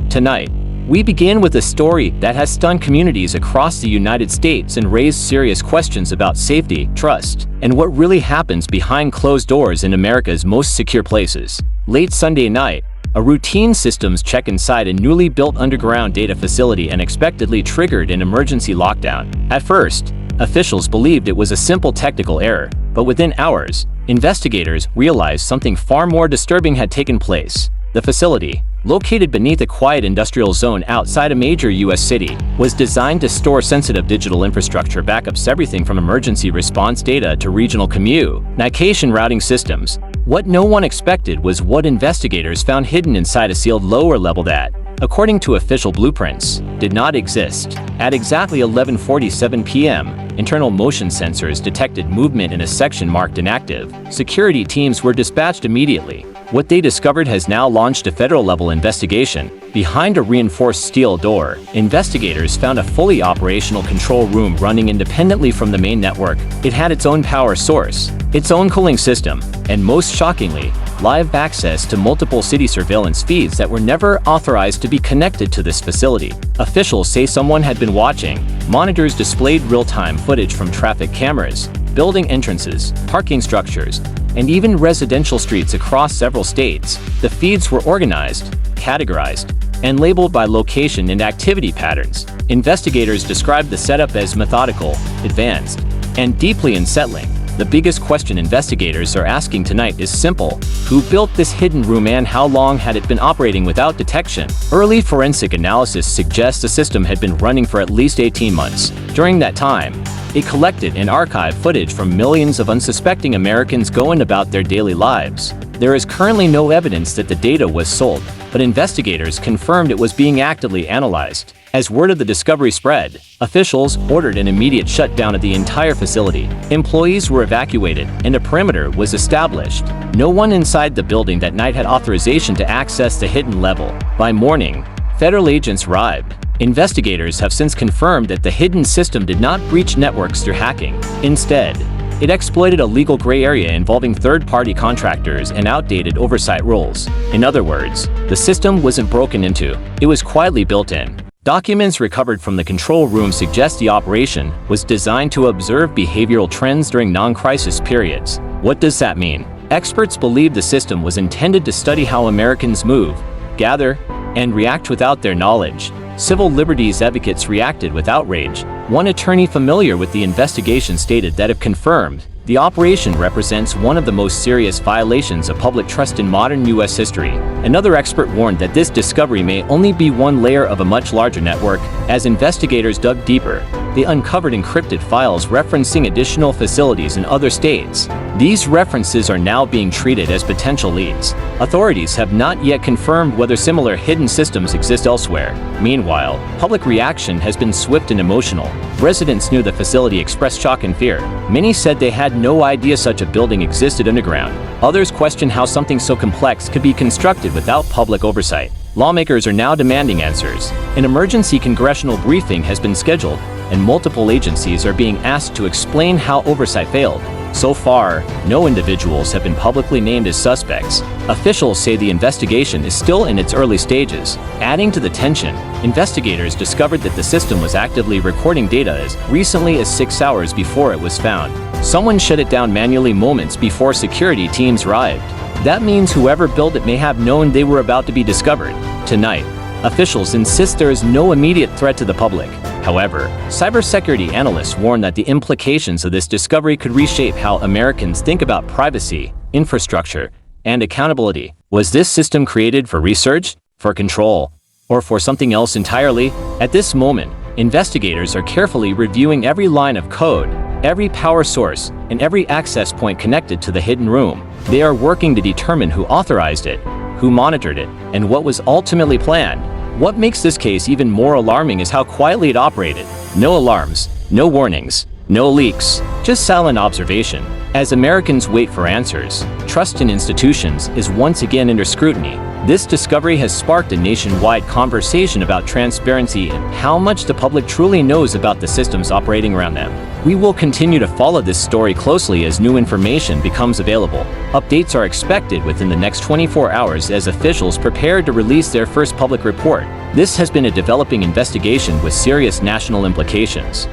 Tonight, we begin with a story that has stunned communities across the United States and raised serious questions about safety, trust, and what really happens behind closed doors in America's most secure places. Late Sunday night, a routine systems check inside a newly built underground data facility unexpectedly triggered an emergency lockdown. At first, officials believed it was a simple technical error, but within hours, investigators realized something far more disturbing had taken place. The facility, located beneath a quiet industrial zone outside a major U.S. city, was designed to store sensitive digital infrastructure backups, everything from emergency response data to regional communication routing systems. What no one expected was what investigators found hidden inside a sealed lower level that, according to official blueprints, did not exist. At exactly 11:47 p.m., internal motion sensors detected movement in a section marked inactive. Security teams were dispatched immediately. What they discovered has now launched a federal-level investigation. Behind a reinforced steel door, investigators found a fully operational control room running independently from the main network. It had its own power source, its own cooling system, and most shockingly, live access to multiple city surveillance feeds that were never authorized to be connected to this facility. Officials say someone had been watching. Monitors displayed real-time footage from traffic cameras, building entrances, parking structures, and even residential streets across several states. The feeds were organized, categorized, and labeled by location and activity patterns. Investigators described the setup as methodical, advanced, and deeply unsettling. The biggest question investigators are asking tonight is simple: who built this hidden room and how long had it been operating without detection? Early forensic analysis suggests the system had been running for at least 18 months. During that time, it collected and archived footage from millions of unsuspecting Americans going about their daily lives. There is currently no evidence that the data was sold, but investigators confirmed it was being actively analyzed. As word of the discovery spread, officials ordered an immediate shutdown of the entire facility. Employees were evacuated, and a perimeter was established. No one inside the building that night had authorization to access the hidden level. By morning, federal agents arrived. Investigators have since confirmed that the hidden system did not breach networks through hacking. Instead, it exploited a legal gray area involving third-party contractors and outdated oversight rules. In other words, the system wasn't broken into, it was quietly built in. Documents recovered from the control room suggest the operation was designed to observe behavioral trends during non-crisis periods. What does that mean? Experts believe the system was intended to study how Americans move, gather, and react without their knowledge. Civil liberties advocates reacted with outrage. One attorney familiar with the investigation stated that if confirmed, the operation represents one of the most serious violations of public trust in modern U.S. history. Another expert warned that this discovery may only be one layer of a much larger network. As investigators dug deeper, they uncovered encrypted files referencing additional facilities in other states. These references are now being treated as potential leads. Authorities have not yet confirmed whether similar hidden systems exist elsewhere. Meanwhile, public reaction has been swift and emotional. Residents near the facility expressed shock and fear. Many said they had no idea such a building existed underground. Others questioned how something so complex could be constructed without public oversight. Lawmakers are now demanding answers. An emergency congressional briefing has been scheduled, and multiple agencies are being asked to explain how oversight failed. So far, no individuals have been publicly named as suspects. Officials say the investigation is still in its early stages. Adding to the tension, investigators discovered that the system was actively recording data as recently as 6 hours before it was found. Someone shut it down manually moments before security teams arrived. That means whoever built it may have known they were about to be discovered. Tonight, officials insist there is no immediate threat to the public. However, cybersecurity analysts warn that the implications of this discovery could reshape how Americans think about privacy, infrastructure, and accountability. Was this system created for research, for control, or for something else entirely? At this moment, investigators are carefully reviewing every line of code, every power source, and every access point connected to the hidden room. They are working to determine who authorized it, who monitored it, and what was ultimately planned. What makes this case even more alarming is how quietly it operated. No alarms, no warnings, no leaks, just silent observation. As Americans wait for answers, trust in institutions is once again under scrutiny. This discovery has sparked a nationwide conversation about transparency and how much the public truly knows about the systems operating around them. We will continue to follow this story closely as new information becomes available. Updates are expected within the next 24 hours as officials prepare to release their first public report. This has been a developing investigation with serious national implications.